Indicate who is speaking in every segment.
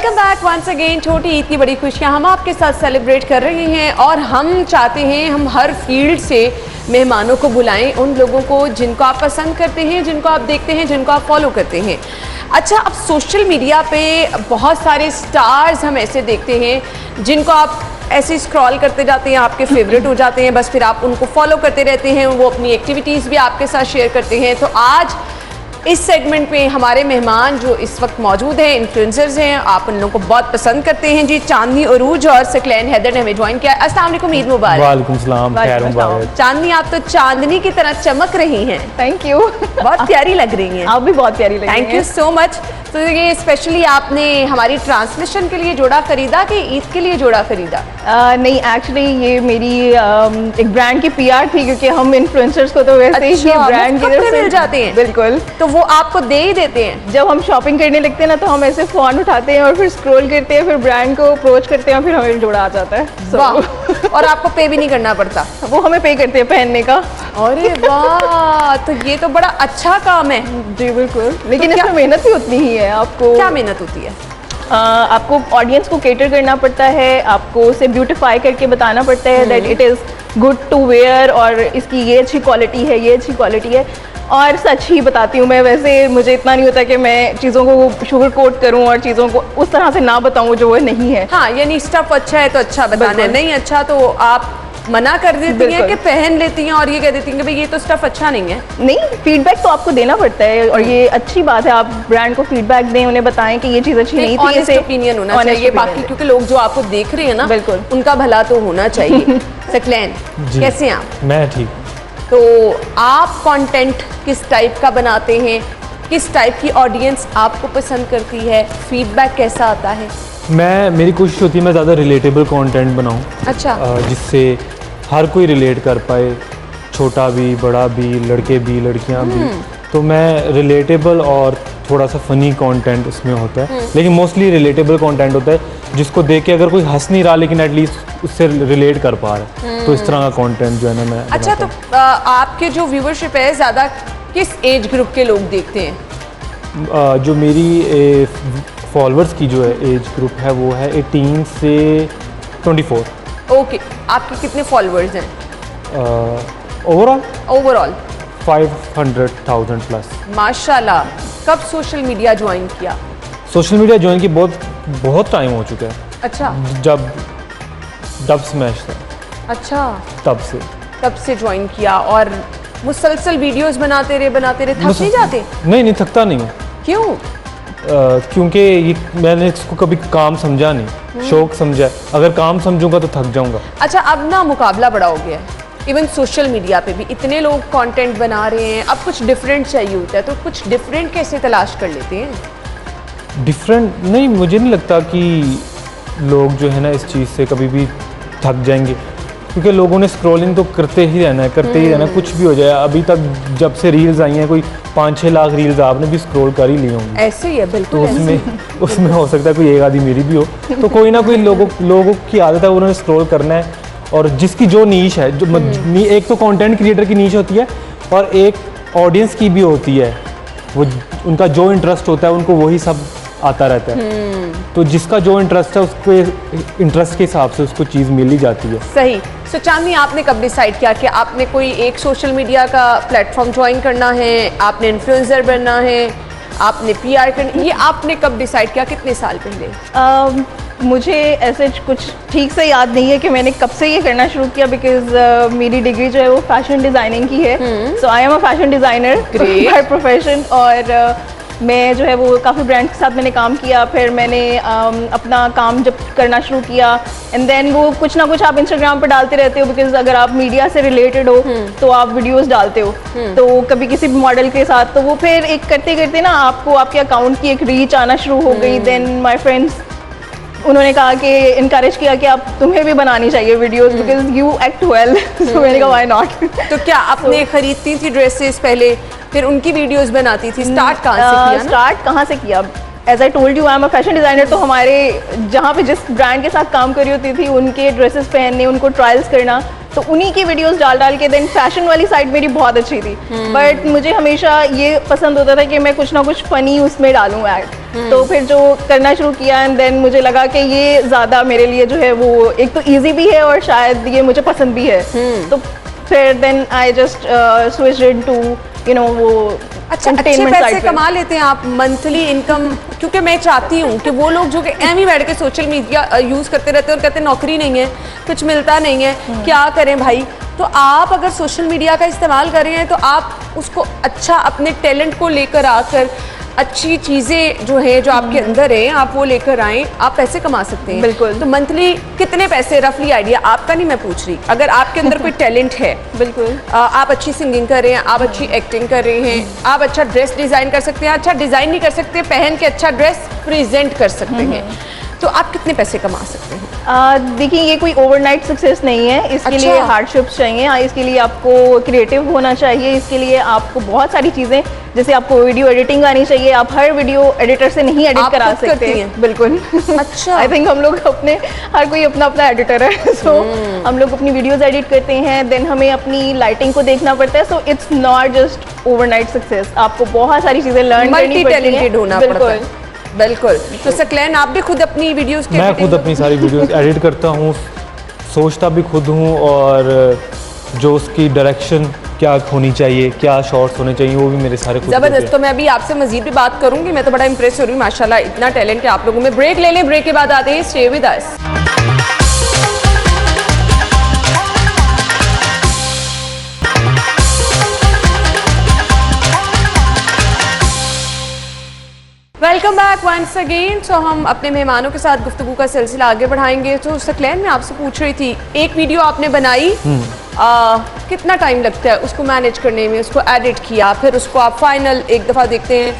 Speaker 1: Welcome back once again. छोटी ईद की बड़ी खुशियां हम आपके साथ सेलिब्रेट कर रहे हैं और हम चाहते हैं हम हर फील्ड से मेहमानों को बुलाएं, उन लोगों को जिनको आप पसंद करते हैं, जिनको आप देखते हैं, जिनको आप फॉलो करते हैं। अच्छा, अब सोशल मीडिया पे बहुत सारे स्टार्स हम ऐसे देखते हैं जिनको आप ऐसे स्क्रॉल करते जाते हैं, आपके फेवरेट हो जाते हैं, बस फिर आप उनको फॉलो करते रहते हैं, वो अपनी एक्टिविटीज़ भी आपके साथ शेयर करते हैं। तो आज इस सेगमेंट में हमारे मेहमान जो इस वक्त मौजूद हैं, इन्फ्लुएंसर्स हैं, आप उन लोगों को बहुत पसंद करते हैं जी। चांदनी अरूज और सकलैन हैदर ने हमें ज्वाइन किया। अस्सलाम वालेकुम, ईद मुबारक।
Speaker 2: वालेकुम सलाम, खैर मुबारक।
Speaker 1: चांदनी, आप तो चांदनी की तरह चमक रही हैं।
Speaker 3: Thank you.
Speaker 1: बहुत प्यारी लग रही हैं।
Speaker 3: आप भी बहुत प्यारी लग रही हैं।
Speaker 1: Thank you so much. तो ये स्पेशली आपने हमारी ट्रांसमिशन के लिए जोड़ा खरीदा कि ईद के लिए जोड़ा खरीदा?
Speaker 3: नहीं, एक्चुअली ये मेरी एक ब्रांड की पीआर थी, क्योंकि हम इन्फ्लुएंसर्स को तो वैसे ही ब्रांड की तरफ से
Speaker 1: मिल जाते हैं।
Speaker 3: बिल्कुल,
Speaker 1: तो वो आपको दे ही देते हैं।
Speaker 3: जब हम शॉपिंग करने लगते हैं ना, तो हम ऐसे फोन उठाते हैं और फिर स्क्रॉल करते हैं, फिर ब्रांड को अप्रोच करते हैं और फिर हमें जोड़ा आ जाता है।
Speaker 1: वाह। और आपको पे भी नहीं करना पड़ता?
Speaker 3: वो हमें पे करते हैं पहनने का।
Speaker 1: अरे वाह, तो ये तो बड़ा अच्छा काम है।
Speaker 3: जी बिल्कुल, लेकिन इसमें मेहनत भी उतनी ही है। आपको
Speaker 1: क्या मेहनत होती है?
Speaker 3: आपको ऑडियंस को केटर करना पड़ता है, आपको उसे ब्यूटिफाई करके बताना पड़ता है that it is good to wear, और इसकी ये अच्छी क्वालिटी है, ये अच्छी क्वालिटी है। और सच ही बताती हूँ मैं, वैसे मुझे इतना नहीं होता कि मैं चीज़ों को शुगर कोट करूँ और चीज़ों को उस तरह से ना बताऊँ जो वो नहीं है।
Speaker 1: हाँ, यानी स्टफ अच्छा है तो अच्छा बताना है, नहीं अच्छा तो आप मना कर देती हैं कि पहन लेती हैं और ये कह देती हैं कि भाई ये तो स्टफ अच्छा नहीं है।
Speaker 3: नहीं, फीडबैक तो आपको देना पड़ता है और ये अच्छी बात है। आप ब्रांड को फीडबैक दें, उन्हें बताएं कि ये चीज़ अच्छी नहीं थी।
Speaker 1: ऑनेस्ट ओपिनियन होना चाहिए बाकी, क्योंकि लोग जो आपको देख रहे हैं ना,
Speaker 3: बिल्कुल
Speaker 1: उनका भला तो होना चाहिए। सकलैन, कैसे हैं आप?
Speaker 2: मैं ठीक।
Speaker 1: तो आप कंटेंट किस टाइप का बनाते हैं, किस टाइप की ऑडियंस आपको पसंद करती है, फीडबैक कैसा आता है?
Speaker 2: मेरी कोशिश होती है मैं ज़्यादा रिलेटेबल कंटेंट बनाऊं।
Speaker 1: अच्छा।
Speaker 2: जिससे हर कोई रिलेट कर पाए, छोटा भी, बड़ा भी, लड़के भी, लड़कियां भी। तो मैं रिलेटेबल और थोड़ा सा फ़नी कंटेंट उसमें होता है, लेकिन मोस्टली रिलेटेबल कंटेंट होता है जिसको देख के अगर कोई हंस नहीं रहा लेकिन एटलीस्ट उससे रिलेट कर पा रहा है, तो इस तरह का कंटेंट जो है ना मैं।
Speaker 1: अच्छा, तो आपके जो व्यूअरशिप है ज़्यादा किस एज ग्रुप के लोग देखते हैं?
Speaker 2: जो मेरी फॉलोअर्स की जो है एज ग्रुप है वो है 18 से 24।
Speaker 1: ओके, आपके कितने फॉलोअर्स हैं? Overall
Speaker 2: 500,000 plus.
Speaker 1: माशाल्लाह। कब सोशल मीडिया ज्वाइन किया?
Speaker 2: सोशल मीडिया ज्वाइन की बहुत टाइम हो चुका है।
Speaker 1: अच्छा।
Speaker 2: जब डब स्मैश था।
Speaker 1: अच्छा,
Speaker 2: तब से
Speaker 1: ज्वाइन किया और मुसलसल वीडियोस बनाते रहे थक नहीं जाते?
Speaker 2: नहीं, थकता नहीं हूँ।
Speaker 1: क्यों?
Speaker 2: क्योंकि ये मैंने इसको कभी काम समझा नहीं, शौक समझा। अगर काम समझूंगा तो थक जाऊंगा।
Speaker 1: अच्छा, अब ना मुकाबला बड़ा हो गया है, इवन सोशल मीडिया पे भी इतने लोग कंटेंट बना रहे हैं, अब कुछ डिफरेंट चाहिए होता है, तो कुछ डिफरेंट कैसे तलाश कर लेते हैं?
Speaker 2: डिफरेंट नहीं, मुझे नहीं लगता कि लोग जो है ना इस चीज़ से कभी भी थक जाएंगे, क्योंकि लोगों ने स्क्रॉलिंग तो करते ही रहना है, कुछ भी हो जाए। अभी तक जब से रील्स आई हैं, कोई 5-6 लाख रील्स आपने भी स्क्रॉल कर ही ली होंगी।
Speaker 1: ऐसे ही है, बिल्कुल।
Speaker 2: तो उसमें हो सकता है कोई एक आधी मेरी भी हो, तो कोई ना कोई लोगों की आदत है, उन्होंने स्क्रॉल करना है। और जिसकी जो नीश है, जो एक तो कंटेंट क्रिएटर की नीश होती है और एक ऑडियंस की भी होती है, वो उनका जो इंटरेस्ट होता है उनको वही सब आता रहता है। तो जिसका जो इंटरेस्ट है उसको इंटरेस्ट के हिसाब से उसको चीज़ मिल ही जाती है।
Speaker 1: सही। सो चांदनी, आपने कब डिसाइड किया कि आपने कोई एक सोशल मीडिया का प्लेटफॉर्म ज्वाइन करना है, आपने इन्फ्लुएंसर बनना है, आपने पीआर करनी, ये आपने कब डिसाइड किया, कितने साल पहले?
Speaker 3: मुझे ऐसे कुछ ठीक से याद नहीं है कि मैंने कब से ये करना शुरू किया, बिकॉज मेरी डिग्री जो है वो फैशन डिज़ाइनिंग की है। So I am a fashion designer by profession, और मैं जो है वो काफ़ी ब्रांड्स के साथ मैंने काम किया। फिर मैंने अपना काम जब करना शुरू किया, एंड देन वो कुछ ना कुछ आप इंस्टाग्राम पर डालते रहते हो, बिकॉज अगर आप मीडिया से रिलेटेड हो तो आप वीडियोस डालते हो, तो कभी किसी मॉडल के साथ, तो वो फिर एक करते करते ना आपको आपके अकाउंट की एक रीच आना शुरू हो गई। देन माई फ्रेंड्स, उन्होंने कहा कि इनकरेज किया कि तुम्हें भी बनानी चाहिए videos, because you act well. तो मैंने कहा व्हाई नॉट।
Speaker 1: तो क्या आपने खरीदती थी ड्रेसेस पहले, फिर उनकी वीडियोस बनाती थी? स्टार्ट कहाँ से किया? As I told you, I am a fashion designer. तो हमारे जहाँ पे जिस ब्रांड के साथ काम कर रही होती थी, उनके ड्रेसेस पहनने, उनको ट्रायल्स करना, तो उन्हीं की वीडियोस डाल के। देन फैशन वाली साइड मेरी बहुत अच्छी थी, बट मुझे हमेशा ये पसंद होता था कि मैं कुछ ना कुछ फ़नी उसमें डालूँ ऐड।
Speaker 3: तो फिर जो करना शुरू किया एंड देन मुझे लगा कि ये ज़्यादा मेरे लिए जो है वो एक तो ईजी भी है और शायद ये मुझे पसंद भी है। तो फिर then I just switch into वो
Speaker 1: अच्छा, अच्छे पैसे कमा लेते हैं आप मंथली इनकम? क्योंकि मैं चाहती हूँ कि वो लोग जो कि एम ही बैठ के सोशल मीडिया यूज़ करते रहते हैं और कहते हैं नौकरी नहीं है, कुछ मिलता नहीं है, क्या करें भाई। तो आप अगर सोशल मीडिया का इस्तेमाल कर रहे हैं तो आप उसको अच्छा अपने टैलेंट को लेकर आकर अच्छी चीज़ें जो हैं जो आपके अंदर हैं आप वो लेकर आएँ, आप पैसे कमा सकते हैं।
Speaker 3: बिल्कुल।
Speaker 1: तो मंथली कितने पैसे, रफली आइडिया आपका नहीं मैं पूछ रही, अगर आपके अंदर कोई टैलेंट है,
Speaker 3: बिल्कुल,
Speaker 1: आप अच्छी सिंगिंग कर रहे हैं, आप अच्छी एक्टिंग कर रहे हैं, आप अच्छा ड्रेस डिज़ाइन कर सकते हैं, अच्छा डिज़ाइन नहीं कर सकते पहन के अच्छा ड्रेस प्रेजेंट कर सकते हैं, तो आप कितने पैसे कमा सकते हैं?
Speaker 3: देखिए ये कोई ओवरनाइट सक्सेस नहीं है, इसके
Speaker 1: अच्छा।
Speaker 3: लिए हार्डशिप्स चाहिए, इसके लिए आपको क्रिएटिव होना चाहिए, इसके लिए आपको बहुत सारी चीज़ें, जैसे आपको वीडियो एडिटिंग आनी चाहिए, आप हर वीडियो एडिटर से नहीं एडिट
Speaker 1: आप
Speaker 3: करा
Speaker 1: खुद करती
Speaker 3: सकते
Speaker 1: हैं?
Speaker 3: बिल्कुल।
Speaker 1: अच्छा।
Speaker 3: आई थिंक हम लोग अपने हर कोई अपना अपना एडिटर है, सो हम लोग अपनी वीडियोस एडिट करते हैं, देन हमें अपनी लाइटिंग को देखना पड़ता है, so it's not just overnight success, आपको बहुत सारी चीज़ें लर्न करनी
Speaker 1: मल्टी
Speaker 3: पड़ती हैं।
Speaker 1: टैलेंटेड होना पड़ता है। बिल्कुल। तो सकलैन आप भी खुद अपनी वीडियोस की
Speaker 2: मैं
Speaker 1: editing
Speaker 2: खुद अपनी सारी वीडियोस एडिट करता हूँ, सोचता भी खुद हूँ, और जो उसकी डायरेक्शन क्या होनी चाहिए, क्या शॉट्स होने चाहिए, वो भी मेरे सारे खुद होते
Speaker 1: जबरदस्त।
Speaker 2: हैं।
Speaker 1: तो मैं अभी आपसे मजीद भी बात करूंगी, मैं तो बड़ा इंप्रेस हो रही हूँ, माशाल्लाह इतना टैलेंट है आप लोगों में। ब्रेक ले लें, ब्रेक के बाद आते हैं, stay with us. Welcome back once again. तो हम अपने मेहमानों के साथ गुफ्तगू का सिलसिला आगे बढ़ाएंगे। तो सकलैन मैं आपसे पूछ रही थी, एक वीडियो आपने बनाई, कितना टाइम लगता है उसको मैनेज करने में, उसको एडिट किया, फिर उसको आप फाइनल एक दफ़ा देखते हैं,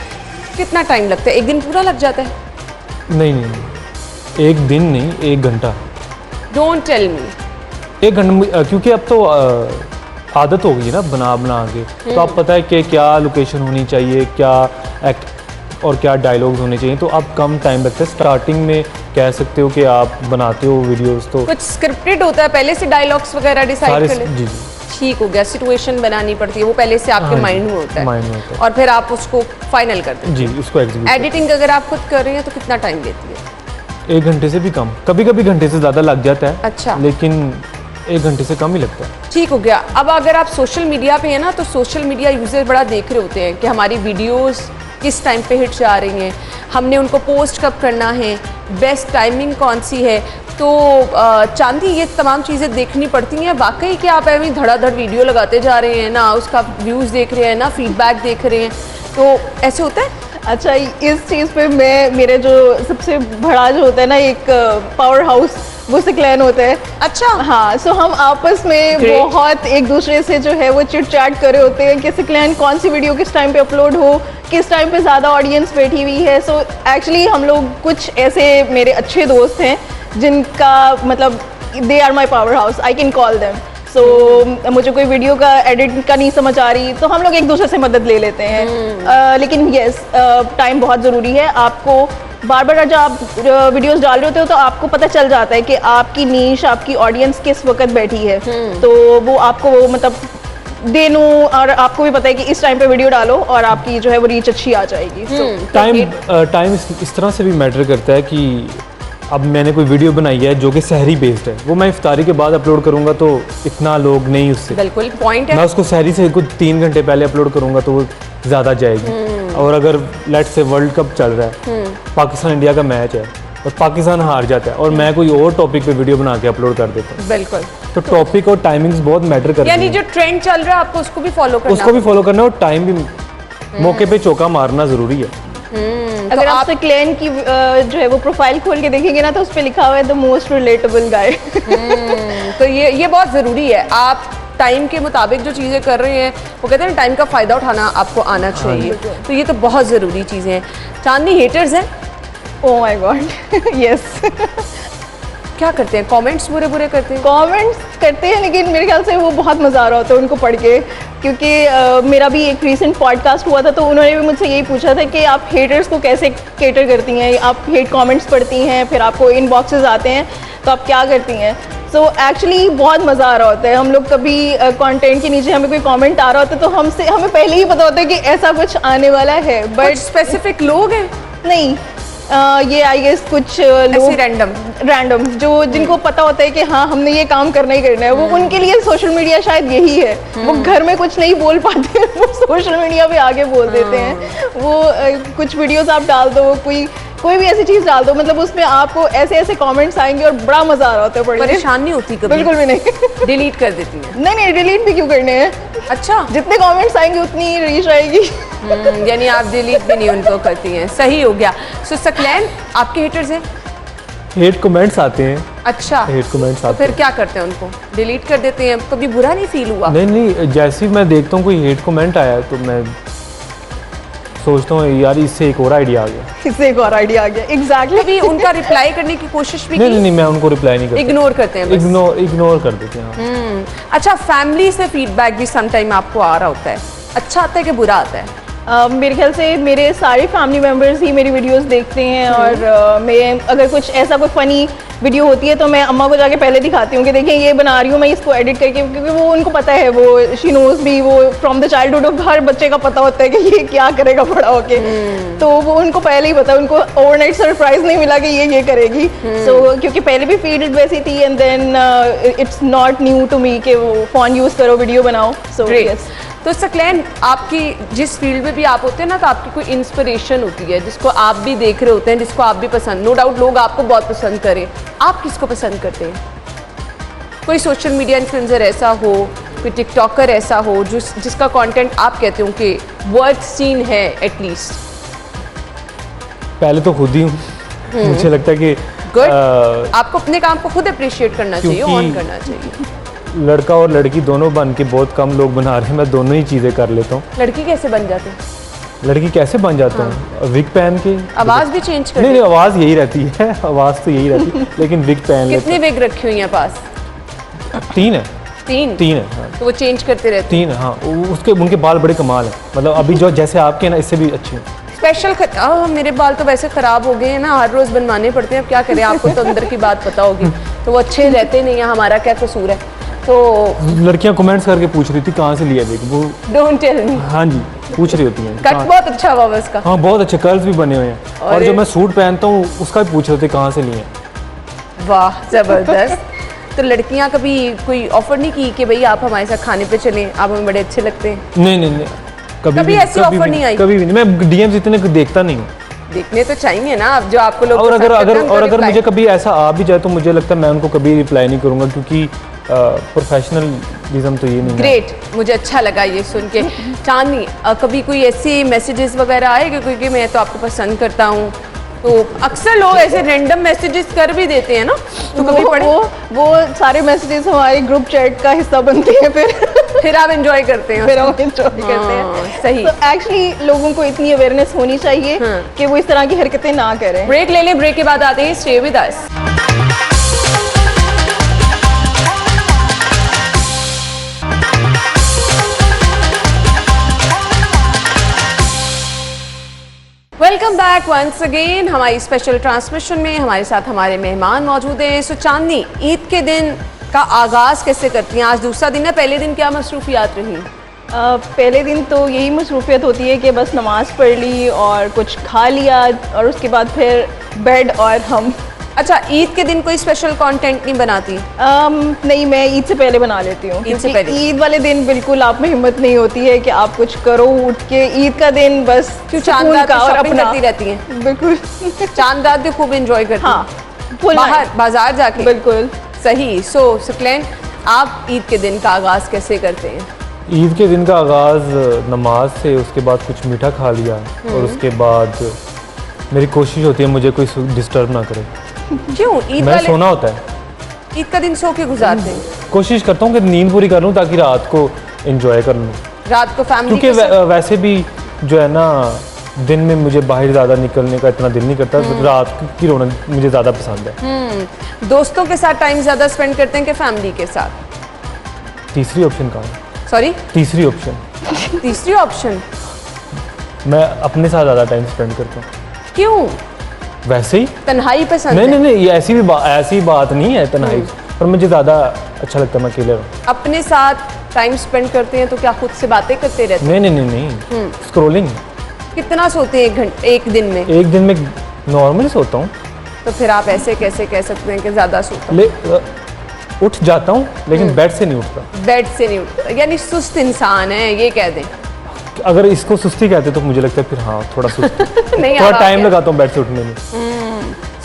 Speaker 1: कितना टाइम लगता है? एक दिन पूरा लग जाता है?
Speaker 2: नहीं, एक दिन नहीं, 1 घंटा।
Speaker 1: Don't tell me.
Speaker 2: 1 घंटा, क्योंकि अब तो आदत हो गई है ना बना बना के, तो आप पता है कि क्या लोकेशन होनी चाहिए, क्या एक्ट और क्या डायलॉग्स होने चाहिए, तो आप कम टाइम लगता है। स्टार्टिंग में कह सकते हो कि आप बनाते हो वीडियोस तो
Speaker 1: कुछ स्क्रिप्टेड होता है, पहले से डायलॉग्स वगैरह डिसाइड
Speaker 2: सारे,
Speaker 1: कर लेते?
Speaker 2: जी जी,
Speaker 1: ठीक हो गया, सिचुएशन बनानी पड़ती है, वो पहले से आपके
Speaker 2: हाँ,
Speaker 1: माइंड में होता है,
Speaker 2: माइंड में होता है।
Speaker 1: और फिर आप उसको फाइनल करते हैं।
Speaker 2: जी, उसको एग्जीक्यूट।
Speaker 1: एडिटिंग अगर आप खुद कर रहे हैं तो कितना टाइम लेती है?
Speaker 2: 1 घंटे से भी कम, कभी कभी घंटे से ज़्यादा लग जाता है।
Speaker 1: अच्छा।
Speaker 2: लेकिन 1 घंटे से कम ही लगता है।
Speaker 1: ठीक हो गया। अब अगर आप सोशल मीडिया पे है ना, तो सोशल मीडिया यूजर बड़ा देख रहे होते हैं कि हमारी वीडियोस किस टाइम पे हिट जा रही हैं, हमने उनको पोस्ट कब करना है, बेस्ट टाइमिंग कौन सी है। तो चांदी ये तमाम चीज़ें देखनी पड़ती हैं। वाकई कि आप ऐसे धड़ाधड़ वीडियो लगाते जा रहे हैं ना, उसका व्यूज़ देख रहे हैं ना, फीडबैक देख रहे हैं, तो ऐसे होता है?
Speaker 3: अच्छा, इस चीज़ पे मेरे जो सबसे बड़ा जो होता है ना एक पावर हाउस, वो सकलैन होता है।
Speaker 1: अच्छा।
Speaker 3: हाँ, सो हम आपस में
Speaker 1: Great.
Speaker 3: बहुत एक दूसरे से जो है वो चिट चैट कर रहे होते हैं कि सकलैन कौन सी वीडियो किस टाइम पे अपलोड हो, किस टाइम पे ज़्यादा ऑडियंस बैठी हुई है। सो एक्चुअली हम लोग कुछ ऐसे मेरे अच्छे दोस्त हैं जिनका मतलब they are my power house, I can call them. सो मुझे कोई वीडियो का एडिट का नहीं समझ आ रही तो हम लोग एक दूसरे से मदद ले लेते हैं। लेकिन यस, टाइम बहुत ज़रूरी है। आपको बार बार जब आप वीडियोस डाल रहे होते हो तो आपको पता चल जाता है कि आपकी नीश, आपकी ऑडियंस किस वक्त बैठी है, तो वो आपको वो मतलब देनू, और आपको भी पता है कि इस टाइम पे वीडियो डालो और आपकी जो है वो रीच अच्छी आ जाएगी।
Speaker 2: टाइम इस तरह से भी मैटर करता है कि अब मैंने कोई वीडियो बनाई है जो कि सहरी बेस्ड है, वो मैं इफ्तारी के बाद अपलोड करूंगा तो इतना लोग नहीं उससे,
Speaker 1: बिल्कुल पॉइंट है।
Speaker 2: मैं उसको सहरी से कुछ 3 घंटे पहले अपलोड करूंगा तो वो ज़्यादा जाएगी। और अगर लेट्स से वर्ल्ड कप चल रहा है, पाकिस्तान इंडिया का मैच है और पाकिस्तान हार जाता है और मैं कोई और टॉपिक पे वीडियो बना के अपलोड कर देता हूँ,
Speaker 1: बिल्कुल।
Speaker 2: तो टॉपिक और टाइमिंग्स बहुत मैटर करती
Speaker 1: यानी
Speaker 2: है।
Speaker 1: जो ट्रेंड चल रहा है आपको उसको भी फॉलो करना,
Speaker 2: उसको भी फॉलो करना और टाइम भी, मौके पे चौका मारना ज़रूरी है।
Speaker 3: अगर आप सकलैन की जो है वो प्रोफाइल खोल के देखेंगे ना तो उस पर लिखा हुआ है द मोस्ट रिलेटेबल गाय।
Speaker 1: तो ये बहुत ज़रूरी है। आप टाइम के मुताबिक जो चीज़ें कर रहे हैं, वो कहते हैं टाइम का फ़ायदा उठाना आपको आना चाहिए, तो ये तो बहुत ज़रूरी चीज़ें हैं। चांदनी हेटर्स हैं?
Speaker 3: Oh my God, yes.
Speaker 1: क्या करते हैं? कमेंट्स बुरे बुरे करते हैं?
Speaker 3: कमेंट्स करते हैं, लेकिन मेरे ख्याल से वो बहुत मज़ा आ रहा होता है उनको पढ़ के, क्योंकि मेरा भी एक रीसेंट पॉडकास्ट हुआ था तो उन्होंने भी मुझसे यही पूछा था कि आप हेटर्स को कैसे केटर करती हैं, आप हेट कमेंट्स पढ़ती हैं, फिर आपको इनबॉक्सेस आते हैं तो आप क्या करती हैं। सो एक्चुअली बहुत मज़ा आ रहा होता है। हम लोग कभी कंटेंट के नीचे हमें कोई कमेंट आ रहा होता है तो हमें पहले ही पता होता है कि ऐसा कुछ आने वाला है, बट
Speaker 1: स्पेसिफिक लोग हैं
Speaker 3: नहीं, ये आई गेस कुछ
Speaker 1: ऐसे
Speaker 3: लोग
Speaker 1: रैंडम
Speaker 3: जो जिनको पता होता है कि हाँ हमने ये काम करना ही करना है, वो उनके लिए सोशल मीडिया शायद यही है। वो घर में कुछ नहीं बोल पाते, वो सोशल मीडिया पे आगे बोल देते हैं। वो कुछ वीडियोस आप डाल दो, कोई भी ऐसी चीज डाल दो, मतलब उसमें आपको ऐसे ऐसे कमेंट्स आएंगे और बड़ा मजा आ रहा होता है पढ़ने में।
Speaker 1: परेशान नहीं होती कभी?
Speaker 3: बिल्कुल भी नहीं।
Speaker 1: डिलीट कर देती हैं?
Speaker 3: नहीं, डिलीट भी क्यों करने हैं,
Speaker 1: अच्छा,
Speaker 3: जितने कमेंट्स आएंगे उतनी रीच आएगी।
Speaker 1: यानी आप डिलीट भी नहीं उनको करती हैं, सही हो गया। सो सकलैन, आपके हेटर्स हैं?
Speaker 2: हेट कमेंट्स आते हैं।
Speaker 1: अच्छा,
Speaker 2: हेट कमेंट्स
Speaker 1: तो
Speaker 2: आते
Speaker 1: फिर
Speaker 2: हैं।
Speaker 1: क्या करते हैं? उनको डिलीट कर देते हैं? कभी बुरा नहीं फील हुआ?
Speaker 2: नहीं, जैसे ही मैं देखता हूँ कोई हेट कमेंट आया तो मैं सोचता हूँ यार इससे एक और आइडिया आ गया,
Speaker 3: इससे एक और आइडिया आ गया। एग्जैक्टली।
Speaker 1: कभी उनका रिप्लाई करने की कोशिश भी की?
Speaker 2: नहीं, मैं उनको रिप्लाई नहीं करता।
Speaker 1: इग्नोर करते हैं बस?
Speaker 2: इग्नोर कर देते हैं।
Speaker 1: अच्छा, फैमिली से फीडबैक भी सम टाइम आपको आ रहा होता है, अच्छा आता है कि बुरा आता है?
Speaker 3: मेरे ख्याल से मेरे सारे फैमिली मेम्बर्स ही मेरी वीडियोस देखते हैं, और मैं अगर कुछ ऐसा कोई फ़नी वीडियो होती है तो मैं अम्मा को जाके पहले दिखाती हूँ कि देखिए ये बना रही हूँ मैं, इसको एडिट करके, क्योंकि वो उनको पता है, वो शी नोज भी, वो फ्रॉम द चाइल्डहुड हर बच्चे का पता होता है कि ये क्या करेगा बड़ा होके। तो वो उनको पहले ही पता है, उनको ओवरनाइट सरप्राइज नहीं मिला कि ये करेगी। सो क्योंकि पहले भी फील्ड वैसी थी, and then it's not new to me कि वो फ़ोन यूज़ करो, वीडियो बनाओ। So yes.
Speaker 1: तो सकलैन, आपकी जिस फील्ड में भी आप होते हैं ना, तो आपकी कोई इंस्पिरेशन होती है जिसको आप भी देख रहे होते हैं, जिसको आप भी पसंद, नो डाउट लोग आपको बहुत पसंद करें, आप किसको पसंद करते हैं? कोई सोशल मीडिया इन्फ्लुएंसर ऐसा हो, कोई टिकटॉकर ऐसा हो जिसका कंटेंट आप कहते हो कि वर्थ सीन है एटलीस्ट?
Speaker 2: पहले तो खुद ही हूँ। मुझे लगता है कि
Speaker 1: गुड, आपको अपने काम को खुद अप्रिशिएट करना चाहिए, ऑन करना चाहिए।
Speaker 2: लड़का और लड़की दोनों बन के बहुत कम लोग बना रहे हैं, मैं दोनों ही चीज़ें कर लेता हूँ।
Speaker 1: लड़की कैसे बन जाते हैं?
Speaker 2: लड़की कैसे बन जाता हूँ? विग पहन के।
Speaker 1: आवाज़ भी चेंज कर?
Speaker 2: नहीं, आवाज़ यही रहती है, आवाज़ तो यही रहती है, लेकिन विग पहन लेता
Speaker 1: कितने विग रखे हुई हैं पास?
Speaker 2: हूँ। 3 है।
Speaker 1: तीन
Speaker 2: है, हाँ।
Speaker 1: तो वो चेंज करते रहते
Speaker 2: 3 है, हाँ। उनके बाल बड़े कमाल हैं, मतलब अभी जो जैसे आपके हैं ना, इससे भी अच्छे हैं।
Speaker 1: स्पेशल मेरे बाल तो वैसे ख़राब हो गए हैं ना, हर रोज़ बनवाने पड़ते हैं, अब क्या करें, आपको तो अंदर की बात पता होगी, तो वो अच्छे रहते नहीं हैं, हमारा क्या कसूर है? तो
Speaker 2: लड़कियां कमेंट्स करके पूछ रही थी कहाँ से लिया विग, वो
Speaker 1: डोंट टेल मी।
Speaker 2: हाँ जी, पूछ रही होती हैं।
Speaker 1: कट बहुत अच्छा हुआ बस का।
Speaker 2: हाँ, बहुत अच्छे कर्ल्स भी बने हुए हैं, और जो मैं सूट पहनता हूँ उसका भी पूछ रहे थे कहाँ से लिए।
Speaker 1: वाह, ज़बरदस्त। तो लड़कियां कभी कोई ऑफर नहीं की कि भाई आप हमारे साथ खाने पे चलें, आप हमें बड़े अच्छे लगते हैं?
Speaker 2: नहीं,
Speaker 1: कभी ऐसी ऑफर नहीं आई?
Speaker 2: कभी भी नहीं। मैं डीएम्स इतने देखता नहीं हूँ।
Speaker 1: देखने तो चाहिए ना, अब जो आपको लोग
Speaker 2: और
Speaker 1: पसंद करते हैं, उनको
Speaker 2: अगर
Speaker 1: reply।
Speaker 2: मुझे कभी ऐसा आ भी जाए तो मुझे लगता है मैं उनको कभी रिप्लाई नहीं करूँगा, क्योंकि प्रोफेशनलिज्म तो ये नहीं है।
Speaker 1: ग्रेट, मुझे अच्छा लगा ये सुन के। चांदनी, कभी कोई ऐसे मैसेजेस वगैरह आए कि क्योंकि मैं तो आपको पसंद करता हूँ, तो अक्सर लोग ऐसे रैंडम मैसेजेस कर भी देते हैं ना, तो कभी पढ़े?
Speaker 3: वो सारे मैसेजेस हमारे ग्रुप चैट का हिस्सा बनते हैं,
Speaker 1: फिर आप एंजॉय करते हैं?
Speaker 3: फिर हम एंजॉय करते हैं।
Speaker 1: सही।
Speaker 3: तो एक्चुअली लोगों को इतनी अवेयरनेस होनी चाहिए कि वो इस तरह की हरकतें ना करें।
Speaker 1: ब्रेक ले लें, ब्रेक के बाद आते हैं, stay with us. Welcome back once again. हमारी स्पेशल ट्रांसमिशन में हमारे साथ हमारे मेहमान मौजूद हैं। सो चांदनी, ईद के दिन का आगाज़ कैसे करती हैं? आज दूसरा दिन है, पहले दिन क्या मसरूफियात रही?
Speaker 3: पहले दिन तो यही मसरूफियत होती है कि बस नमाज़ पढ़ ली और कुछ खा लिया, और उसके बाद फिर बेड और हम।
Speaker 1: अच्छा, ईद के दिन कोई स्पेशल कंटेंट नहीं बनाती?
Speaker 3: नहीं, मैं ईद से पहले बना लेती हूँ,
Speaker 1: ईद से
Speaker 3: क्योंकि
Speaker 1: पहले?
Speaker 3: ईद वाले दिन बिल्कुल आप में हिम्मत नहीं होती है कि आप कुछ करो उठ के। ईद का दिन बस
Speaker 1: क्यों, चांद रात
Speaker 3: का और
Speaker 1: शॉपिंग
Speaker 3: अपना
Speaker 1: करती रहती हैं?
Speaker 3: बिल्कुल।
Speaker 1: चांद रात भी खूब एंजॉय करती हैं?
Speaker 3: हाँ, full
Speaker 1: बाहर
Speaker 3: night।
Speaker 1: बाजार जाके?
Speaker 3: बिल्कुल
Speaker 1: सही। सो सकलैन, आप ईद के दिन का आगाज़ कैसे करते हैं?
Speaker 2: ईद के दिन का आगाज़ नमाज से, उसके बाद कुछ मीठा खा लिया, और उसके बाद मेरी कोशिश होती है मुझे कोई डिस्टर्ब ना करे।
Speaker 1: क्यों? ईद
Speaker 2: मैं
Speaker 1: वाले
Speaker 2: सोना होता है,
Speaker 1: ईद का दिन सो के गुजारते हैं?
Speaker 2: कोशिश करता हूँ कि नींद पूरी कर लूँ ताकि रात को एंजॉय कर लूँ,
Speaker 1: रात को फैमिली
Speaker 2: क्योंकि
Speaker 1: के साथ?
Speaker 2: वैसे भी जो है ना, दिन में मुझे बाहर ज़्यादा निकलने का इतना दिल नहीं करता, रात की रौनक मुझे ज़्यादा पसंद है।
Speaker 1: दोस्तों के साथ टाइम ज़्यादा स्पेंड करते हैं कि फैमिली के साथ?
Speaker 2: तीसरी ऑप्शन कहाँ है?
Speaker 1: सॉरी,
Speaker 2: तीसरी ऑप्शन।
Speaker 1: तीसरी ऑप्शन?
Speaker 2: मैं अपने साथ ज़्यादा टाइम स्पेंड करता हूँ।
Speaker 1: क्यों?
Speaker 2: वैसे ही
Speaker 1: तन्हाई पसंद
Speaker 2: नहीं
Speaker 1: है?
Speaker 2: नहीं नहीं, ये ऐसी बात नहीं है तन्हाई, पर मुझे ज़्यादा अच्छा लगता है मैं अकेले रहूँ।
Speaker 1: अपने साथ टाइम स्पेंड करते हैं तो क्या खुद से बातें करते रहते
Speaker 2: नहीं नहीं नहीं नहीं, स्क्रोलिंग।
Speaker 1: कितना सोते हैं एक घंटे एक दिन में?
Speaker 2: एक दिन में नॉर्मली सोता हूँ।
Speaker 1: तो फिर आप ऐसे कैसे कह सकते हैं कि ज़्यादा सोता हूँ?
Speaker 2: उठ जाता हूँ लेकिन बेड से नहीं उठता।
Speaker 1: बेड से नहीं उठता, यानी सुस्त इंसान है ये कह दें।
Speaker 2: अगर इसको सुस्ती कहते तो मुझे लगता है फिर हाँ थोड़ा सुस्त
Speaker 1: नहीं,
Speaker 2: थोड़ा
Speaker 1: अब
Speaker 2: टाइम
Speaker 1: आप-
Speaker 2: लगाता हूँ बेड से उठने में।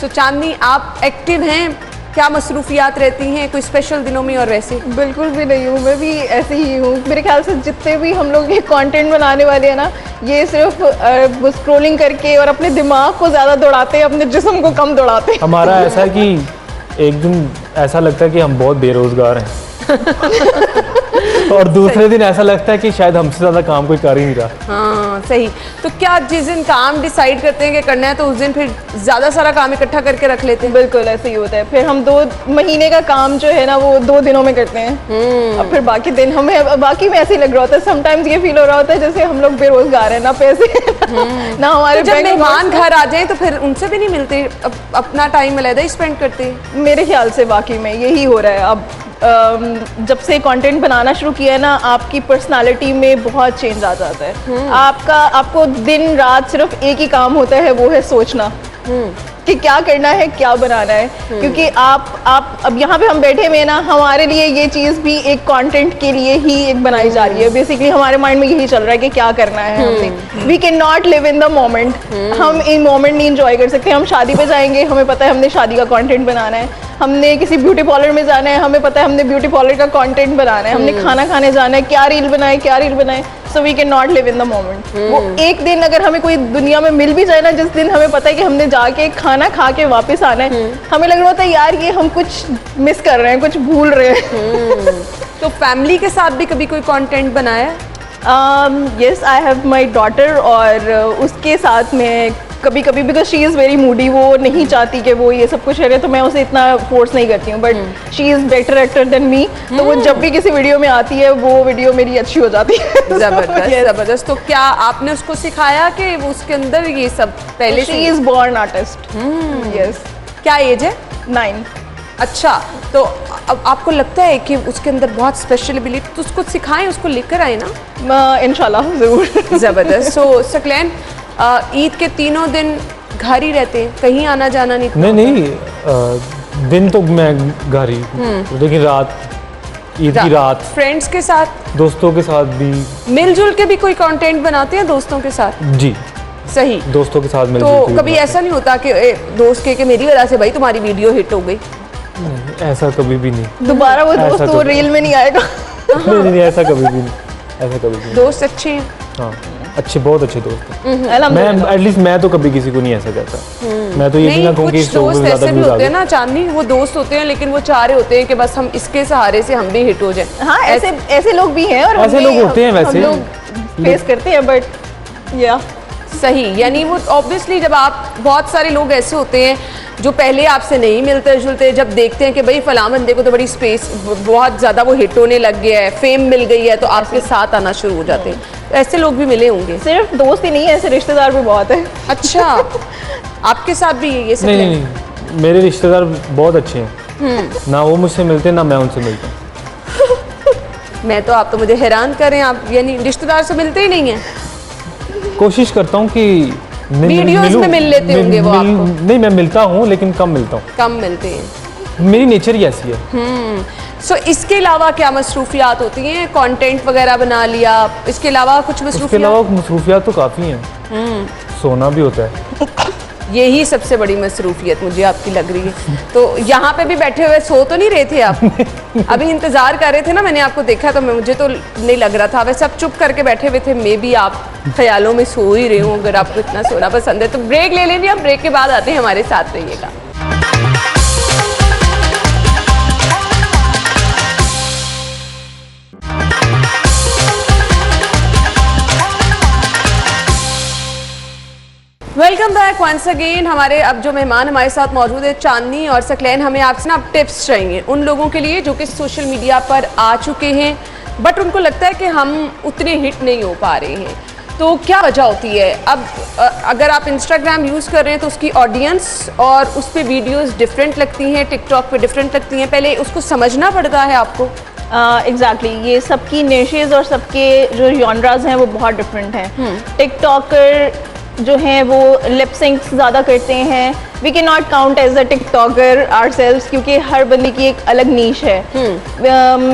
Speaker 1: सो चांदनी, आप एक्टिव हैं? क्या मसरूफियात रहती हैं कोई स्पेशल दिनों में और वैसे?
Speaker 3: बिल्कुल भी नहीं हूँ, मैं भी ऐसे ही हूँ। मेरे ख्याल से जितने भी हम लोग ये कंटेंट बनाने वाले हैं ना, ये सिर्फ स्क्रोलिंग करके और अपने दिमाग को ज़्यादा दौड़ाते हैं, अपने जिस्म को कम दौड़ाते हैं।
Speaker 2: हमारा ऐसा है कि एक दिन ऐसा लगता है कि हम बहुत बेरोजगार हैं और दूसरे दिन ऐसा लगता है कि शायद हमसे ज़्यादा काम कोई कर ही नहीं रहा।
Speaker 1: हाँ सही। तो क्या जिस दिन काम डिसाइड करते हैं कि करना है तो उस दिन फिर ज़्यादा सारा काम इकट्ठा करके रख लेते हैं?
Speaker 3: बिल्कुल ऐसे ही होता है। फिर हम 2 महीने का काम जो है ना वो 2 दिनों में करते हैं। अब फिर बाकी दिन हमें बाकी में ऐसे ही लग रहा होता है, समटाइम्स ये फील हो रहा होता है जैसे हम लोग बेरोजगार हैं, ना पैसे ना हमारे
Speaker 1: तो जब
Speaker 3: बैंक
Speaker 1: मेहमान घर आ जाए तो फिर उनसे भी नहीं मिलते, अपना टाइम अलग ही स्पेंड करते हैं?
Speaker 3: मेरे ख्याल से वाकई में यही हो रहा है। अब जब से कंटेंट बनाना शुरू किया है ना, आपकी पर्सनालिटी में बहुत चेंज आ जाता है। आपको दिन रात सिर्फ एक ही काम होता है, वो है सोचना कि क्या करना है, क्या बनाना है। क्योंकि आप अब यहाँ पे हम बैठे हुए हैं ना, हमारे लिए ये चीज़ भी एक कंटेंट के लिए ही एक बनाई जा रही है। बेसिकली हमारे माइंड में यही चल रहा है कि क्या करना है हमने। We can not live in the moment. हम इन मोमेंट नहीं इंजॉय कर सकते। हम शादी पे जाएंगे, हमें पता है हमने शादी का कंटेंट बनाना है। हमने किसी ब्यूटी पार्लर में जाना है, हमें पता है हमने ब्यूटी पार्लर का कंटेंट बनाना है। हमने खाना खाने जाना है, क्या रील बनाए, क्या रील बनाए। So we can not live in the moment. वो एक दिन अगर हमें कोई दुनिया में मिल भी जाए ना, जिस दिन हमें पता है कि हमने जाके खाना खा के वापस आना है, हमें लग रहा होता है यार ये हम कुछ मिस कर रहे हैं, कुछ भूल रहे हैं।
Speaker 1: तो फैमिली के साथ भी कभी कोई कंटेंट बनाया है?
Speaker 3: Yes, I have my daughter, और उसके साथ में कभी कभी, because she is very Moody, वो नहीं चाहती कि वो ये सब कुछ करे, तो मैं उसे इतना फोर्स नहीं करती हूँ। But she is better actor than me, तो वो जब भी किसी वीडियो में आती है वो वीडियो मेरी अच्छी हो जाती है।
Speaker 1: जबरदस्त
Speaker 3: Yes.
Speaker 1: जबरदस्त। तो क्या आपने उसको सिखाया कि वो उसके अंदर ये सब पहले से
Speaker 3: she is born artist. Yes.
Speaker 1: क्या एज है?
Speaker 3: 9।
Speaker 1: अच्छा, तो अब आपको लगता है कि उसके अंदर बहुत स्पेशल एबिलिटी, तो उसको सिखाएं, उसको लेकर आए ना।
Speaker 3: इंशाल्लाह ज़रूर।
Speaker 1: जबरदस्त। सो सकलैन, ईद के तीनों दिन घर ही रहते हैं, कहीं आना जाना नहीं?
Speaker 2: नहीं, दिन तो मैं घर ही, लेकिन रात, ईद की रात
Speaker 1: फ्रेंड्स के साथ,
Speaker 2: दोस्तों के साथ भी।
Speaker 1: मिलजुल के भी कोई कंटेंट बनाते हैं दोस्तों के साथ?
Speaker 2: जी,
Speaker 1: सही।
Speaker 2: दोस्तों के साथ मिलजुल
Speaker 1: तो
Speaker 2: के भी
Speaker 1: कभी
Speaker 2: बनाते
Speaker 1: ऐसा नहीं होता कि दोस्त के मेरी वजह से भाई तुम्हारी वीडियो हिट हो गई?
Speaker 2: हैं। ऐसा कभी भी नहीं।
Speaker 3: दोबारा वो
Speaker 2: ऐसा
Speaker 3: दोस्त वो
Speaker 2: कभी-
Speaker 3: रील में नहीं आएगा।
Speaker 2: नहीं, ऐसा कभी भी नहीं, ऐसा कभी भी नहीं।
Speaker 1: दोस्त अच्छे हैं?
Speaker 2: हाँ, अच्छे, बहुत अच्छे दोस्त हैं। मैं
Speaker 3: अल्हम्दुलिल्लाह।
Speaker 2: एटलीस्ट मैं तो कभी किसी को नहीं ऐसा कहता। मैं तो ये भी
Speaker 1: नहीं,
Speaker 2: ना कहूँ कि
Speaker 1: कुछ
Speaker 2: इस लोगों
Speaker 1: दोस्त
Speaker 2: में ज़्यादा
Speaker 1: ऐसे भी
Speaker 2: व्यूज आ
Speaker 1: होते हैं
Speaker 2: गए।
Speaker 1: ना चांदनी, वो दोस्त होते हैं लेकिन वो चाह रहे होते हैं कि बस हम इसके सहारे से हम भी हिट हो जाए।
Speaker 3: हाँ, ऐसे लोग भी हैं, और
Speaker 2: ऐसे
Speaker 3: हमने-
Speaker 2: लोग होते हैं वैसे।
Speaker 3: हम लोग फेस करते हैं, बट या
Speaker 1: सही, यानी वो ऑब्वियसली जब आप, बहुत सारे लोग ऐसे होते हैं जो पहले आपसे नहीं मिलते जुलते, जब देखते हैं कि भाई फलां बंदे को तो बड़ी स्पेस, बहुत ज़्यादा वो हिट होने लग गया है, फेम मिल गई है, तो आपके साथ आना शुरू हो जाते हैं। तो ऐसे लोग भी मिले होंगे?
Speaker 3: सिर्फ दोस्त ही नहीं है, ऐसे रिश्तेदार भी बहुत है।
Speaker 1: अच्छा, आपके साथ भी ये सब
Speaker 2: नहीं,
Speaker 1: है?
Speaker 2: नहीं, नहीं, मेरे रिश्तेदार बहुत अच्छे हैं। ना वो मुझसे मिलते हैं, ना मैं उनसे मिलता हूँ।
Speaker 1: मैं तो, आप तो मुझे हैरान करें, आप यानी रिश्तेदार से मिलते ही नहीं हैं?
Speaker 2: कोशिश करता हूँ कि
Speaker 1: वीडियोस
Speaker 2: मिलूं।
Speaker 1: में मिल लेते होंगे वो आपको?
Speaker 2: नहीं, मैं मिलता हूँ लेकिन कम मिलता हूँ।
Speaker 1: कम मिलते हैं।
Speaker 2: मेरी नेचर ही ऐसी है।
Speaker 1: सो इसके अलावा क्या मसरूफियात होती हैं? कंटेंट वगैरह बना लिया, इसके अलावा कुछ
Speaker 2: उसके
Speaker 1: मसरूफियात?
Speaker 2: अलावा मसरूफियात तो काफ़ी हैं। सोना भी होता है।
Speaker 1: यही सबसे बड़ी मसरूफियत मुझे आपकी लग रही है। तो यहाँ पे भी बैठे हुए सो तो नहीं रहे थे आप? अभी इंतजार कर रहे थे ना, मैंने आपको देखा तो मुझे तो नहीं लग रहा था, वैसे आप चुप करके बैठे हुए थे। मे बी आप ख्यालों में सो ही रहे हो, अगर आपको इतना सोना पसंद है तो। ब्रेक ले लेंगे, अब ब्रेक के बाद आते हैं, हमारे साथ रहिएगा। Welcome back once again. हमारे अब जो मेहमान हमारे साथ मौजूद है चांदनी और सकलैन, हमें आपसे ना टिप्स चाहिए उन लोगों के लिए जो कि सोशल मीडिया पर आ चुके हैं बट उनको लगता है कि हम उतने हिट नहीं हो पा रहे हैं। तो क्या वजह होती है? अब अगर आप इंस्टाग्राम यूज़ कर रहे हैं तो उसकी ऑडियंस और उस पर वीडियोज़ डिफरेंट लगती हैं, टिकटॉक पे डिफरेंट लगती हैं, पहले उसको समझना पड़ता है आपको।
Speaker 3: एग्जैक्टली ये सबकी निशेज और सबके जो जॉनराज हैं वो बहुत डिफरेंट हैं। टिकटॉकर जो हैं वो लिप सिंक ज़्यादा करते हैं। We can not count as a TikToker ourselves क्योंकि हर बंदे की एक अलग नीश है।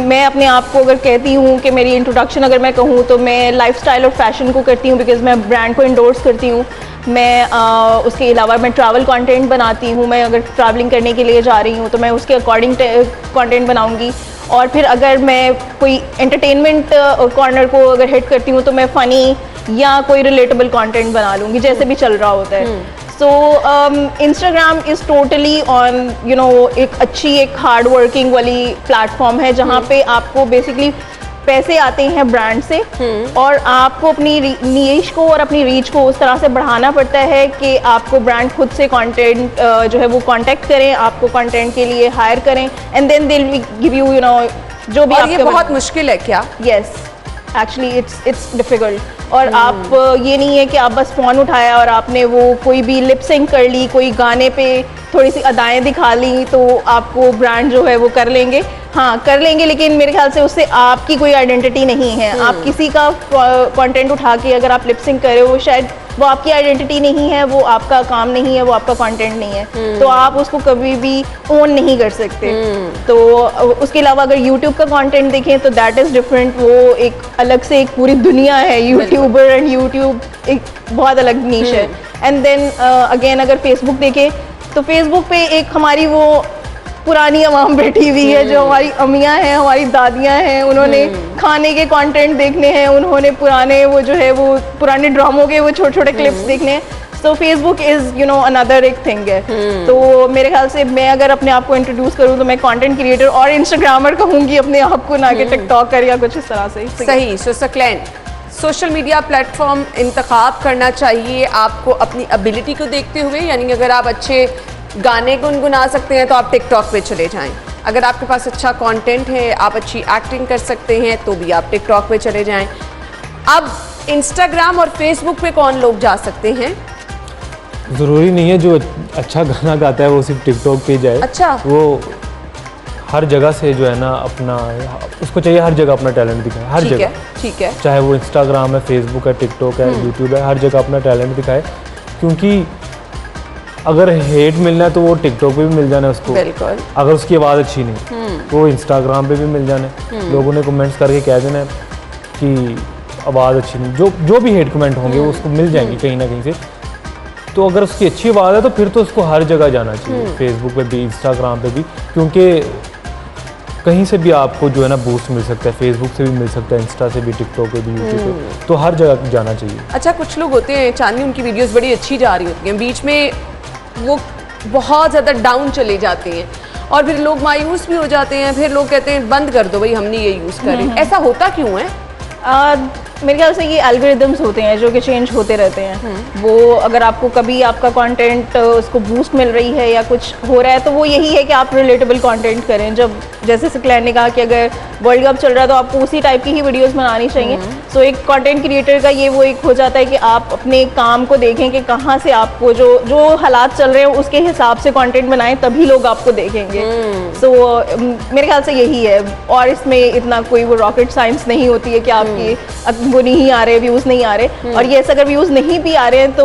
Speaker 3: मैं अपने आप को अगर कहती हूँ कि मेरी इंट्रोडक्शन अगर मैं कहूँ तो मैं लाइफस्टाइल और फैशन को करती हूँ बिकॉज मैं ब्रांड को इंडोर्स करती हूँ। मैं उसके अलावा मैं ट्रैवल कंटेंट बनाती हूँ। मैं अगर ट्रैवलिंग करने के लिए जा रही हूँ तो मैं उसके अकॉर्डिंग कंटेंट बनाऊँगी। और फिर अगर मैं कोई एंटरटेनमेंट कॉर्नर को अगर हिट करती हूँ तो मैं फ़नी या कोई रिलेटेबल कंटेंट बना लूँगी जैसे भी चल रहा होता है। So Instagram is totally on you know एक अच्छी एक हार्ड वर्किंग वाली प्लेटफॉर्म है जहाँ पे आपको बेसिकली पैसे आते हैं ब्रांड से और आपको अपनी नीश को और अपनी रीच को उस तरह से बढ़ाना पड़ता है कि आपको ब्रांड खुद से कंटेंट जो है वो कांटेक्ट करें, आपको कंटेंट के लिए हायर करें and then they will give you you know जो भी।
Speaker 1: और ये बहुत मुश्किल है क्या?
Speaker 3: Yes actually it's difficult. और आप ये नहीं है कि आप बस फ़ोन उठाया और आपने वो कोई भी लिप सिंक कर ली, कोई गाने पे थोड़ी सी अदाएं दिखा ली तो आपको ब्रांड जो है वो कर लेंगे। हाँ कर लेंगे लेकिन मेरे ख्याल से उससे आपकी कोई आइडेंटिटी नहीं है। आप किसी का कंटेंट उठा के अगर आप लिप सिंक कर रहे हो शायद वो आपकी आइडेंटिटी नहीं है, वो आपका काम नहीं है, वो आपका कंटेंट नहीं है, तो आप उसको कभी भी ओन नहीं कर सकते। तो उसके अलावा अगर यूट्यूब का कंटेंट देखें तो दैट इज़ डिफरेंट। वो एक अलग से एक पूरी दुनिया है यूट्यूबर एंड यूट्यूब एक बहुत अलग नीश है। एंड देन अगेन अगर फेसबुक देखें तो फेसबुक पे एक हमारी वो पुरानी अवाम बैठी हुई है जो हमारी अम्मियाँ हैं, हमारी दादियाँ हैं, उन्होंने खाने के कंटेंट देखने हैं, उन्होंने पुराने वो जो है वो पुराने ड्रामों के वो छोटे छोटे क्लिप्स देखने हैं। सो Facebook is you know another एक थिंग है। तो मेरे ख्याल से मैं अगर अपने आप को इंट्रोड्यूस करूँ तो मैं कंटेंट क्रिएटर और इंस्टाग्रामर कहूँगी अपने आप को, ना कि टिकटॉकर या कुछ इस तरह से।
Speaker 1: सही। सो सकलैन सोशल मीडिया प्लेटफॉर्म इंतखाब करना चाहिए आपको अपनी एबिलिटी को देखते हुए, यानी अगर आप अच्छे गाने गुनगुना सकते हैं तो आप टिकटॉक पे चले जाएं। अगर आपके पास अच्छा कंटेंट है, आप अच्छी एक्टिंग कर सकते हैं तो भी आप टिकटॉक पे चले जाएं। अब इंस्टाग्राम और फेसबुक पे कौन लोग जा सकते हैं?
Speaker 2: ज़रूरी नहीं है जो अच्छा गाना गाता है वो सिर्फ टिकटॉक पे जाए।
Speaker 1: अच्छा।
Speaker 2: वो हर जगह से जो है ना अपना उसको चाहिए हर जगह अपना टैलेंट दिखाए, हर जगह।
Speaker 1: ठीक है।
Speaker 2: चाहे वो इंस्टाग्राम है, फेसबुक है, टिकटॉक है, यूट्यूब है, हर जगह अपना टैलेंट दिखाए। क्योंकि अगर हेट मिलना है तो वो टिकटॉक पे भी मिल जाना है उसको।
Speaker 1: बिल्कुल।
Speaker 2: अगर उसकी आवाज़ अच्छी नहीं वो इंस्टाग्राम पे भी मिल जाना है। लोगों ने कमेंट्स करके कह देना है कि आवाज़ अच्छी नहीं, जो भी हेट कमेंट होंगे वो उसको मिल जाएंगे कहीं ना कहीं से। तो अगर उसकी अच्छी आवाज़ है तो फिर तो उसको हर जगह जाना चाहिए, फेसबुक पे भी, इंस्टाग्राम पे भी, क्योंकि कहीं से भी आपको जो है ना बूस्ट मिल सकता है। फेसबुक से भी मिल सकता है, इंस्टा से भी, टिकटॉक पे भी, यूट्यूब पे, तो हर जगह जाना चाहिए।
Speaker 1: अच्छा, कुछ लोग होते हैं चांदनी, उनकी वीडियोस बड़ी अच्छी जा रही होती हैं, बीच में वो बहुत ज़्यादा डाउन चले जाते हैं और फिर लोग मायूस भी हो जाते हैं, फिर लोग कहते हैं बंद कर दो भाई, हम नहीं ये यूज़ कर रहे। ऐसा होता क्यों है?
Speaker 3: मेरे ख्याल से ये एल्गोरिदम्स होते हैं जो कि चेंज होते रहते हैं। वो अगर आपको कभी आपका कंटेंट उसको बूस्ट मिल रही है या कुछ हो रहा है तो वो यही है कि आप रिलेटेबल कंटेंट करें। जब जैसे सकलैन ने कहा कि अगर वर्ल्ड कप चल रहा है तो आपको उसी टाइप की ही वीडियोस बनानी चाहिए। सो एक कंटेंट क्रिएटर का ये वो एक हो जाता है कि आप अपने काम को देखें कि कहाँ से आपको जो हालात चल रहे हैं उसके हिसाब से कंटेंट बनाएं, तभी लोग आपको देखेंगे। सो मेरे ख्याल से यही है, और इसमें इतना कोई वो रॉकेट साइंस नहीं होती है कि आपकी वो नहीं आ रहे, व्यूज़ नहीं आ रहे। और ये अगर व्यूज़ नहीं भी आ रहे हैं तो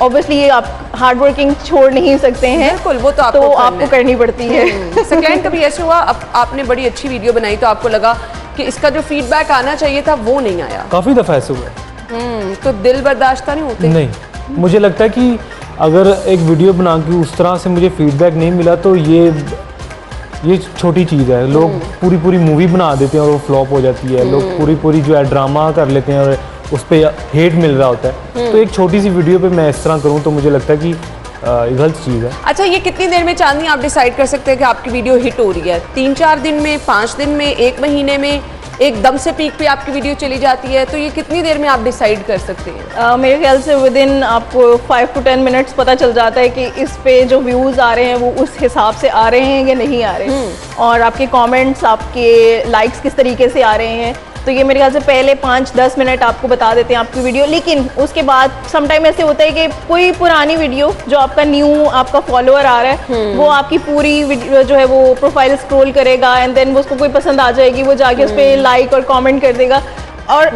Speaker 3: ऑब्वियसली ये आप हार्ड वर्किंग छोड़ नहीं सकते हैं।
Speaker 1: बिल्कुल, वो तो
Speaker 3: आपको करनी पड़ती है।
Speaker 1: सकलैन, कभी ऐसे हुआ आपने बड़ी अच्छी वीडियो बनाई तो आपको लगा कि इसका जो फीडबैक आना चाहिए था वो नहीं आया?
Speaker 2: काफ़ी दफ़ा ऐसे हुआ है।
Speaker 1: तो दिल बर्दाश्त नहीं होते?
Speaker 2: नहीं, मुझे लगता है कि अगर एक वीडियो बना के उस तरह से मुझे फीडबैक नहीं मिला तो ये छोटी चीज़ है। लोग पूरी मूवी बना देते हैं और वो फ्लॉप हो जाती है। लोग पूरी जो है ड्रामा कर लेते हैं और उस पर हेट मिल रहा होता है। तो एक छोटी सी वीडियो पे मैं इस तरह करूँ तो मुझे लगता है कि गलत चीज़ है।
Speaker 1: अच्छा, ये कितनी देर में चांदनी आप डिसाइड कर सकते हैं कि आपकी वीडियो हिट हो रही है? 3-4 दिन में, 5 दिन में, 1 महीने में, एकदम से पीक पे आपकी वीडियो चली जाती है, तो ये कितनी देर में आप डिसाइड कर सकते हैं?
Speaker 3: मेरे ख्याल से विद इन आपको 5 to 10 मिनट्स पता चल जाता है कि इस पे जो व्यूज़ आ रहे हैं वो उस हिसाब से आ रहे हैं या नहीं आ रहे हैं, और आपके कमेंट्स, आपके लाइक्स किस तरीके से आ रहे हैं। तो ये मेरे ख्याल से पहले 5-10 मिनट आपको बता देते हैं आपकी वीडियो, लेकिन उसके बाद समटाइम ऐसे होता है कि कोई पुरानी वीडियो जो आपका न्यू आपका फॉलोअर आ रहा है वो आपकी पूरी वीडियो जो है वो प्रोफाइल स्क्रॉल करेगा एंड देन उसको कोई पसंद आ जाएगी, वो जाके उस पर लाइक और कॉमेंट कर देगा और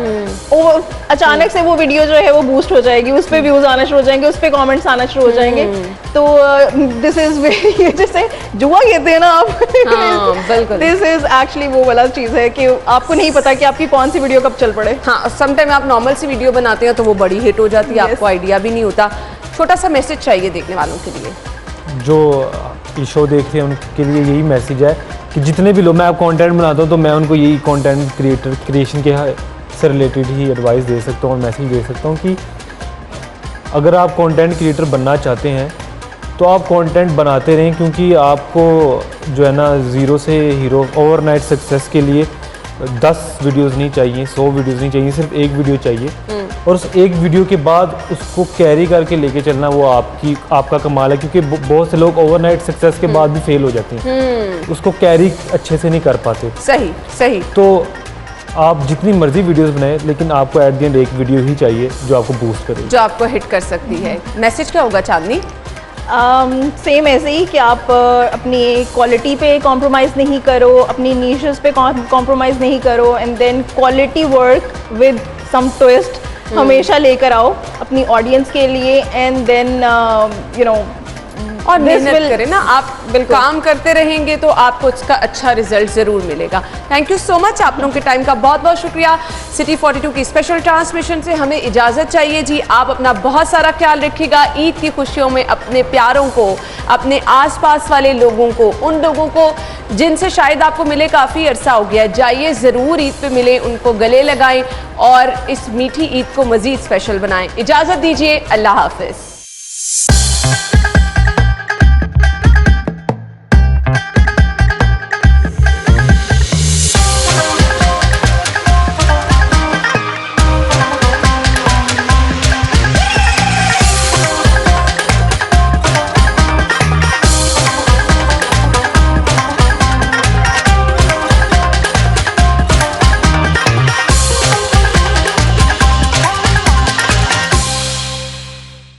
Speaker 3: वो अचानक से वो वीडियो जो है वो बूस्ट हो जाएगी, उस पर व्यूज आना शुरू हो जाएंगे, उस पर कमेंट्स आना शुरू हो जाएंगे। तो दिस इज वेरी, जैसे जुआ कहते हैं ना आप,
Speaker 1: बिल्कुल।
Speaker 3: दिस इज एक्चुअली वो वाला चीज़ है कि आपको नहीं पता कि आपकी कौन सी वीडियो कब चल पड़े।
Speaker 1: हाँ, समटाइम आप नॉर्मल सी वीडियो बनाते हैं तो वो बड़ी हिट हो जाती है, आपको आइडिया भी नहीं होता। छोटा सा मैसेज चाहिए देखने वालों के लिए।
Speaker 2: जो ये शो देख रहे हैं उनके लिए यही मैसेज है कि जितने भी लोग, मैं आप कंटेंट बनाता हूँ तो मैं उनको यही कंटेंट क्रिएशन के से रिलेटेड ही एडवाइस दे सकता हूँ और मैसेज दे सकता हूँ कि अगर आप कंटेंट क्रिएटर बनना चाहते हैं तो आप कंटेंट बनाते रहें, क्योंकि आपको जो है ना ज़ीरो से हीरो ओवरनाइट सक्सेस के लिए 10 वीडियोस नहीं चाहिए, 100 वीडियोस नहीं चाहिए, सिर्फ एक वीडियो चाहिए और उस एक वीडियो के बाद उसको कैरी करके लेके चलना वो आपका कमाल है, क्योंकि बहुत से लोग ओवरनाइट सक्सेस के बाद भी फेल हो जाते हैं, उसको कैरी अच्छे से नहीं कर पाते।
Speaker 1: सही।
Speaker 2: तो आप जितनी मर्जी वीडियोस बनाएं, लेकिन आपको एट द एंड एक वीडियो ही चाहिए जो आपको बूस्ट करे,
Speaker 1: जो आपको हिट कर सकती है। मैसेज क्या होगा चांदनी?
Speaker 3: सेम ऐसे ही कि आप अपनी क्वालिटी पे कॉम्प्रोमाइज़ नहीं करो, अपनी नीशेस पे कॉम्प्रोमाइज़ नहीं करो and then quality work with some twist हमेशा लेकर आओ अपनी ऑडियंस के लिए एंड देन यू नो
Speaker 1: और मेहनत करें ना आप, काम करते रहेंगे तो आपको इसका अच्छा रिजल्ट ज़रूर मिलेगा। थैंक यू सो मच, आप लोगों के टाइम का बहुत बहुत शुक्रिया। सिटी 42 की स्पेशल ट्रांसमिशन से हमें इजाज़त चाहिए जी। आप अपना बहुत सारा ख्याल रखिएगा। ईद की खुशियों में अपने प्यारों को, अपने आसपास वाले लोगों को, उन लोगों को जिनसे शायद आपको मिले काफ़ी अरसा हो गया, जाइए ज़रूर ईद पे मिलें, उनको गले लगाएं और इस मीठी ईद को मज़ीद स्पेशल बनाएं। इजाज़त दीजिए, अल्लाह हाफ़िज़।